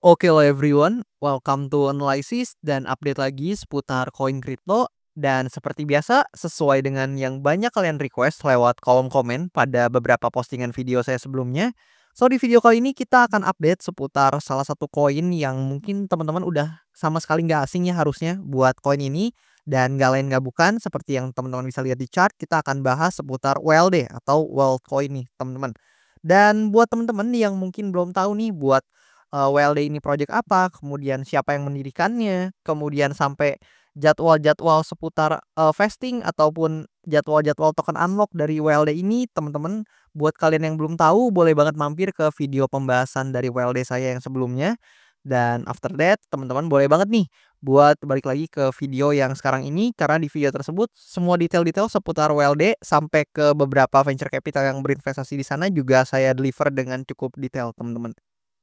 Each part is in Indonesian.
Oke lo everyone, welcome to analysis dan update lagi seputar koin kripto. Dan seperti biasa, sesuai dengan yang banyak kalian request lewat kolom komen pada beberapa postingan video saya sebelumnya. So di video kali ini kita akan update seputar salah satu koin yang mungkin teman-teman udah sama sekali nggak asing ya harusnya buat koin ini. Dan nggak lain nggak bukan seperti yang teman-teman bisa lihat di chart, kita akan bahas seputar WLD atau Worldcoin nih teman-teman. Dan buat teman-teman yang mungkin belum tahu nih buat WLD ini project apa, kemudian siapa yang mendirikannya, kemudian sampai jadwal-jadwal seputar, vesting ataupun jadwal-jadwal token unlock dari WLD ini, teman-teman buat kalian yang belum tahu boleh banget mampir ke video pembahasan dari WLD saya yang sebelumnya. Dan after that teman-teman boleh banget nih buat balik lagi ke video yang sekarang ini, karena di video tersebut semua detail-detail seputar WLD sampai ke beberapa venture capital yang berinvestasi di sana juga saya deliver dengan cukup detail, teman-teman.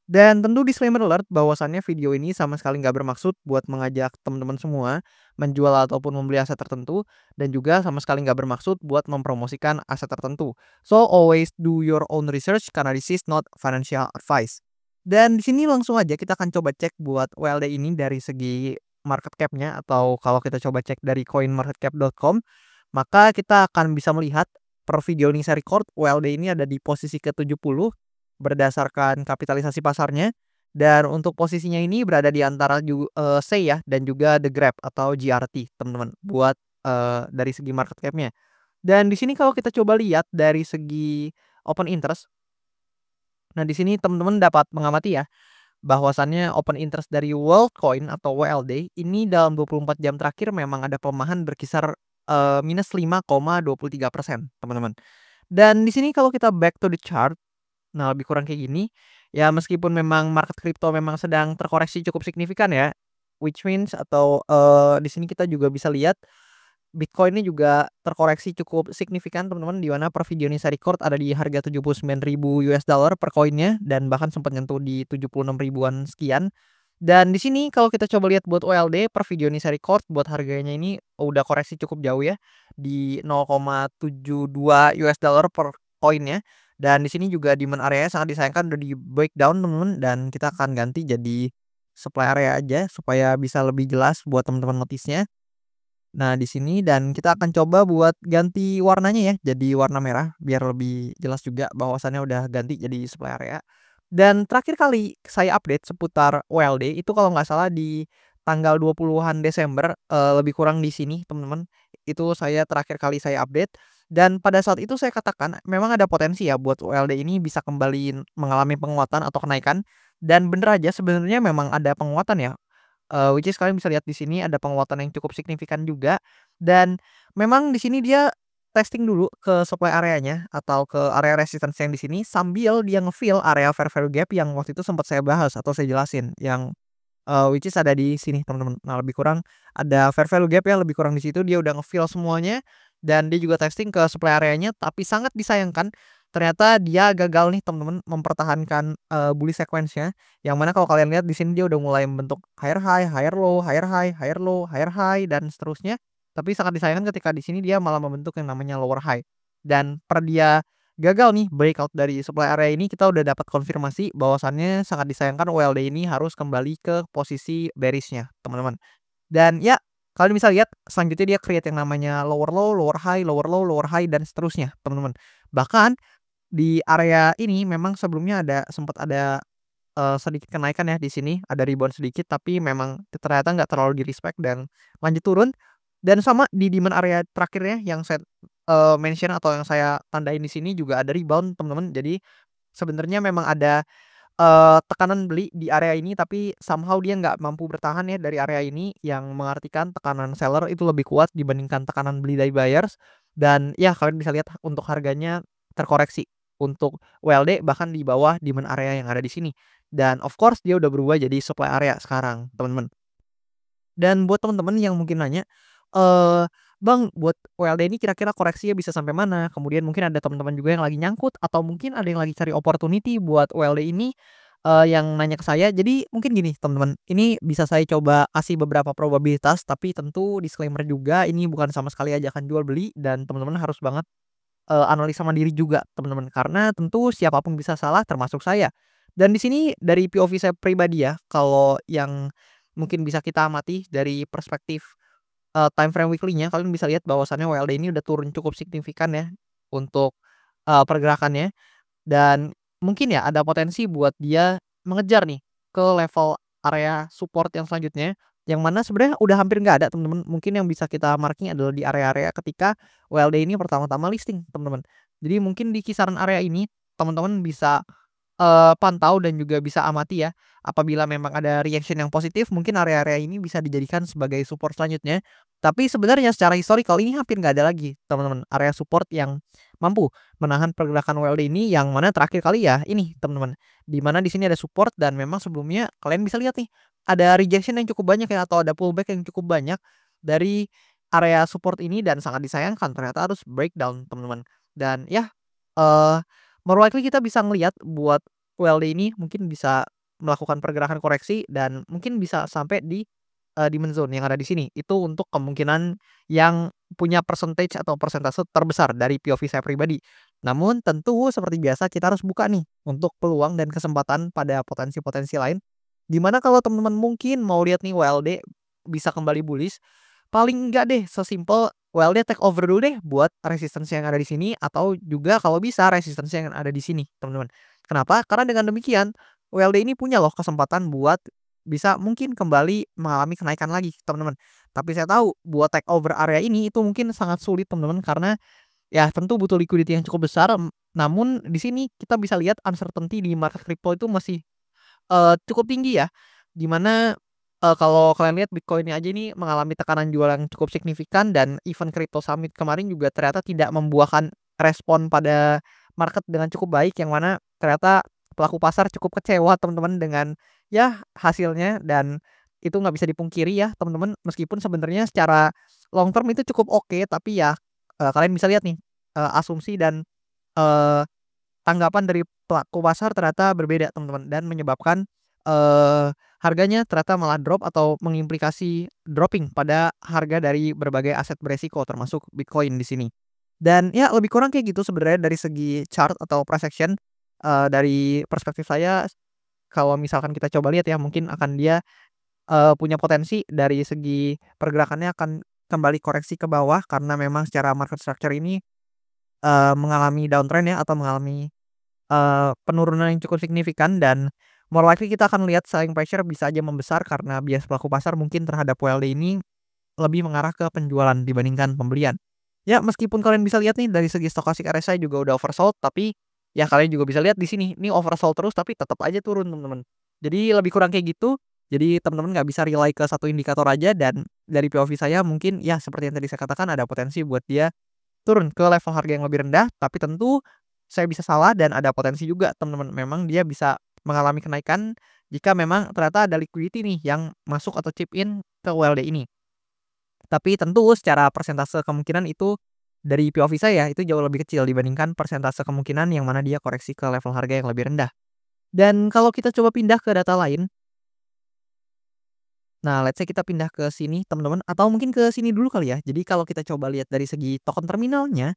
Dan tentu disclaimer alert bahwasannya video ini sama sekali nggak bermaksud buat mengajak teman-teman semua menjual ataupun membeli aset tertentu, dan juga sama sekali nggak bermaksud buat mempromosikan aset tertentu. So always do your own research karena this is not financial advice. Dan di sini langsung aja kita akan coba cek buat WLD ini dari segi market cap-nya, atau kalau kita coba cek dari coinmarketcap.com, maka kita akan bisa melihat per video ini saya record WLD ini ada di posisi ke-70 berdasarkan kapitalisasi pasarnya, dan untuk posisinya ini berada di antara SEI ya dan juga The Grab atau GRT teman-teman buat, dari segi market cap-nya. Dan di sini kalau kita coba lihat dari segi open interest, nah di sini teman-teman dapat mengamati ya bahwasannya open interest dari Worldcoin atau WLD ini dalam 24 jam terakhir memang ada pelemahan berkisar, minus 5,23% teman-teman. Dan di sini kalau kita back to the chart, nah, lebih kurang kayak gini. Ya meskipun memang market kripto memang sedang terkoreksi cukup signifikan ya, which means atau, di sini kita juga bisa lihat Bitcoin ini juga terkoreksi cukup signifikan teman-teman, di mana per video ini saya record ada di harga $79.000 per koinnya, dan bahkan sempat nyentuh di 76 ribuan sekian. Dan di sini kalau kita coba lihat buat OLD per video ini saya record buat harganya ini udah koreksi cukup jauh ya, di $0,72 per koinnya. Dan di sini juga demand area sangat disayangkan udah di breakdown teman-teman, dan kita akan ganti jadi supply area aja supaya bisa lebih jelas buat teman-teman notisnya. Nah, di sini dan kita akan coba buat ganti warnanya ya, jadi warna merah biar lebih jelas juga bahwasannya udah ganti jadi supply area. Dan terakhir kali saya update seputar OLD itu kalau nggak salah di tanggal 20-an Desember, lebih kurang di sini teman-teman. Itu saya terakhir kali saya update, dan pada saat itu saya katakan memang ada potensi ya buat OLD ini bisa kembali mengalami penguatan atau kenaikan, dan bener aja sebenarnya memang ada penguatan ya. Which is kalian bisa lihat di sini ada penguatan yang cukup signifikan juga, dan memang di sini dia testing dulu ke supply areanya atau ke area resistance yang di sini sambil dia nge-fill area fair value gap yang waktu itu sempat saya bahas atau saya jelasin yang, which is ada di sini teman-teman. Nah, lebih kurang ada fair value gap ya, lebih kurang di situ dia udah nge-fill semuanya, dan dia juga testing ke supply areanya, tapi sangat disayangkan ternyata dia gagal nih teman-teman mempertahankan, bullish sequence-nya. Yang mana kalau kalian lihat di sini dia udah mulai membentuk higher high, higher low, higher high, higher low, higher high, dan seterusnya. Tapi sangat disayangkan ketika di sini dia malah membentuk yang namanya lower high. Dan per dia gagal nih breakout dari supply area ini, kita udah dapat konfirmasi bahwasannya sangat disayangkan WLD ini harus kembali ke posisi bearish-nya, teman-teman. Dan ya, kalian bisa lihat selanjutnya dia create yang namanya lower low, lower high, lower low, lower high, dan seterusnya, teman-teman. Bahkan di area ini memang sebelumnya sempat ada, sedikit kenaikan ya di sini, ada rebound sedikit, tapi memang ternyata nggak terlalu di-respect dan lanjut turun. Dan sama di demand area terakhirnya yang saya, mention atau yang saya tandain di sini juga ada rebound, teman-teman. Jadi sebenarnya memang ada, tekanan beli di area ini, tapi somehow dia nggak mampu bertahan ya dari area ini, yang mengartikan tekanan seller itu lebih kuat dibandingkan tekanan beli dari buyers. Dan ya kalian bisa lihat untuk harganya terkoreksi untuk WLD bahkan di bawah demand area yang ada di sini. Dan of course dia udah berubah jadi supply area sekarang, teman-teman. Dan buat teman-teman yang mungkin nanya, "Bang, buat WLD ini kira-kira koreksinya bisa sampai mana?" Kemudian mungkin ada teman-teman juga yang lagi nyangkut atau mungkin ada yang lagi cari opportunity buat WLD ini, yang nanya ke saya. Jadi mungkin gini teman-teman, ini bisa saya coba kasih beberapa probabilitas, tapi tentu disclaimer juga ini bukan sama sekali ajakan jual beli, dan teman-teman harus banget analisa mandiri juga teman-teman, karena tentu siapapun bisa salah termasuk saya. Dan di sini dari POV saya pribadi ya, kalau yang mungkin bisa kita amati dari perspektif time frame weekly-nya, kalian bisa lihat bahwasannya WLD ini udah turun cukup signifikan ya untuk, pergerakannya. Dan mungkin ya ada potensi buat dia mengejar nih ke level area support yang selanjutnya, yang mana sebenarnya udah hampir nggak ada teman-teman. Mungkin yang bisa kita marking adalah di area-area ketika WLD ini pertama-tama listing, teman-teman. Jadi mungkin di kisaran area ini teman-teman bisa pantau dan juga bisa amati ya, apabila memang ada reaction yang positif mungkin area-area ini bisa dijadikan sebagai support selanjutnya. Tapi sebenarnya secara historical ini hampir nggak ada lagi teman-teman, area support yang mampu menahan pergerakan WLD ini, yang mana terakhir kali ya ini teman-teman, di mana di sini ada support dan memang sebelumnya kalian bisa lihat nih, ada rejection yang cukup banyak ya atau ada pullback yang cukup banyak dari area support ini, dan sangat disayangkan ternyata harus breakdown teman-teman. Dan ya, eee more likely kita bisa ngelihat buat WLD ini mungkin bisa melakukan pergerakan koreksi dan mungkin bisa sampai di, demand zone yang ada di sini. Itu untuk kemungkinan yang punya percentage atau persentase terbesar dari POV saya pribadi. Namun tentu seperti biasa kita harus buka nih untuk peluang dan kesempatan pada potensi-potensi lain. Di mana kalau teman-teman mungkin mau lihat nih WLD bisa kembali bullish, paling enggak deh sesimpel WLD take over dulu deh buat resistance yang ada di sini, atau juga kalau bisa resistance yang ada di sini, teman-teman. Kenapa? Karena dengan demikian WLD ini punya loh kesempatan buat bisa mungkin kembali mengalami kenaikan lagi, teman-teman. Tapi saya tahu buat take over area ini itu mungkin sangat sulit, teman-teman, karena ya tentu butuh liquidity yang cukup besar. Namun di sini kita bisa lihat uncertainty di market crypto itu masih cukup tinggi ya, di mana, kalau kalian lihat Bitcoin-nya aja ini mengalami tekanan jual yang cukup signifikan, dan event Crypto Summit kemarin juga ternyata tidak membuahkan respon pada market dengan cukup baik, yang mana ternyata pelaku pasar cukup kecewa teman-teman dengan ya hasilnya, dan itu nggak bisa dipungkiri ya teman-teman, meskipun sebenarnya secara long term itu cukup oke, tapi ya, kalian bisa lihat nih, asumsi dan, eee tanggapan dari pelaku pasar ternyata berbeda teman-teman, dan menyebabkan, harganya ternyata malah drop atau mengimplikasi dropping pada harga dari berbagai aset beresiko termasuk Bitcoin di sini. Dan ya lebih kurang kayak gitu sebenarnya dari segi chart atau price action, dari perspektif saya kalau misalkan kita coba lihat ya mungkin akan dia, punya potensi dari segi pergerakannya akan kembali koreksi ke bawah karena memang secara market structure ini, mengalami downtrend ya atau mengalami penurunan yang cukup signifikan, dan more likely kita akan lihat selling pressure bisa aja membesar karena bias pelaku pasar mungkin terhadap WLD ini lebih mengarah ke penjualan dibandingkan pembelian. Ya meskipun kalian bisa lihat nih dari segi stochastic RSI juga udah oversold, tapi ya kalian juga bisa lihat di sini, ini oversold terus tapi tetap aja turun teman-teman. Jadi lebih kurang kayak gitu. Jadi teman-teman nggak bisa rely ke satu indikator aja, dan dari POV saya mungkin ya seperti yang tadi saya katakan ada potensi buat dia turun ke level harga yang lebih rendah, tapi tentu saya bisa salah dan ada potensi juga teman-teman, memang dia bisa mengalami kenaikan jika memang ternyata ada liquidity nih yang masuk atau chip in ke WLD ini. Tapi tentu secara persentase kemungkinan itu dari POV saya itu jauh lebih kecil dibandingkan persentase kemungkinan yang mana dia koreksi ke level harga yang lebih rendah. Dan kalau kita coba pindah ke data lain, nah let's say kita pindah ke sini teman-teman, atau mungkin ke sini dulu kali ya. Jadi kalau kita coba lihat dari segi token terminalnya,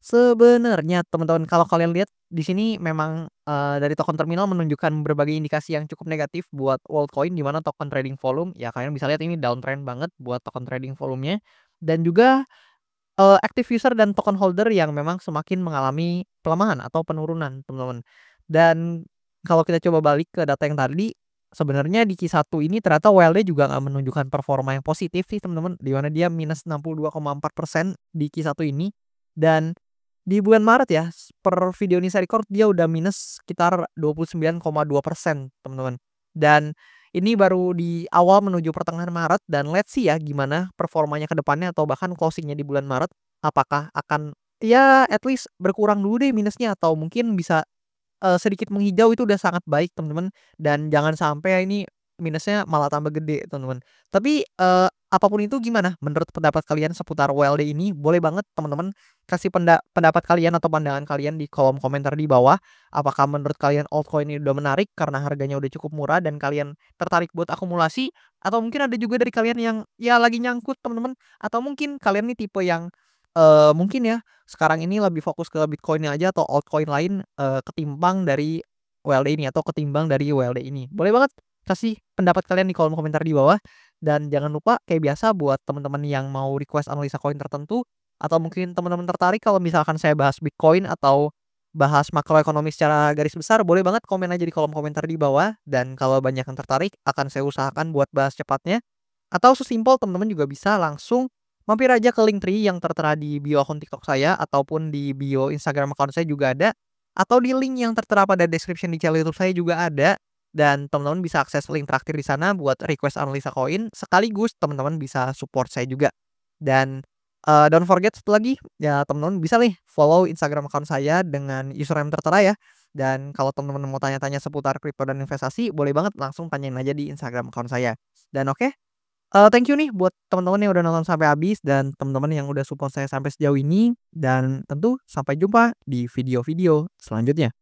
sebenarnya teman-teman kalau kalian lihat di sini memang, dari token terminal menunjukkan berbagai indikasi yang cukup negatif buat altcoin, di mana token trading volume ya kalian bisa lihat ini downtrend banget buat token trading volumenya, dan juga, active user dan token holder yang memang semakin mengalami pelemahan atau penurunan teman-teman. Dan kalau kita coba balik ke data yang tadi, sebenarnya di Q1 ini ternyata WLD juga nggak menunjukkan performa yang positif sih teman-teman, di mana dia minus 62,4% di Q1 ini. Dan di bulan Maret ya, per video ini saya record dia udah minus sekitar 29,2% teman-teman. Dan ini baru di awal menuju pertengahan Maret, dan let's see ya gimana performanya ke depannya atau bahkan closing-nya di bulan Maret. Apakah akan ya at least berkurang dulu deh minusnya, atau mungkin bisa sedikit menghijau, itu udah sangat baik teman-teman, dan jangan sampai ini minusnya malah tambah gede teman-teman. Tapi, apa itu gimana menurut pendapat kalian seputar WLD ini? Boleh banget teman-teman kasih pendapat kalian atau pandangan kalian di kolom komentar di bawah. Apakah menurut kalian altcoin ini udah menarik karena harganya udah cukup murah dan kalian tertarik buat akumulasi? Atau mungkin ada juga dari kalian yang ya lagi nyangkut teman-teman? Atau mungkin kalian nih tipe yang Mungkin ya, sekarang ini lebih fokus ke Bitcoin-nya aja atau altcoin lain, ketimbang dari USD ini atau ketimbang dari USD ini. Boleh banget kasih pendapat kalian di kolom komentar di bawah, dan jangan lupa kayak biasa buat teman-teman yang mau request analisa koin tertentu, atau mungkin teman-teman tertarik kalau misalkan saya bahas Bitcoin atau bahas makroekonomi secara garis besar, boleh banget komen aja di kolom komentar di bawah, dan kalau banyak yang tertarik akan saya usahakan buat bahas cepatnya. Atau sesimpel teman-teman juga bisa langsung mampir aja ke Linktree yang tertera di bio akun TikTok saya, ataupun di bio Instagram account saya juga ada, atau di link yang tertera pada description di channel YouTube saya juga ada, dan teman-teman bisa akses link traktir di sana buat request analisa koin, sekaligus teman-teman bisa support saya juga. Dan, don't forget satu lagi, ya teman-teman bisa nih follow Instagram account saya dengan username tertera ya, dan kalau teman-teman mau tanya-tanya seputar kripto dan investasi, boleh banget langsung tanyain aja di Instagram account saya. Dan oke, thank you nih buat teman-teman yang udah nonton sampai habis dan teman-teman yang udah support saya sampai sejauh ini, dan tentu sampai jumpa di video-video selanjutnya.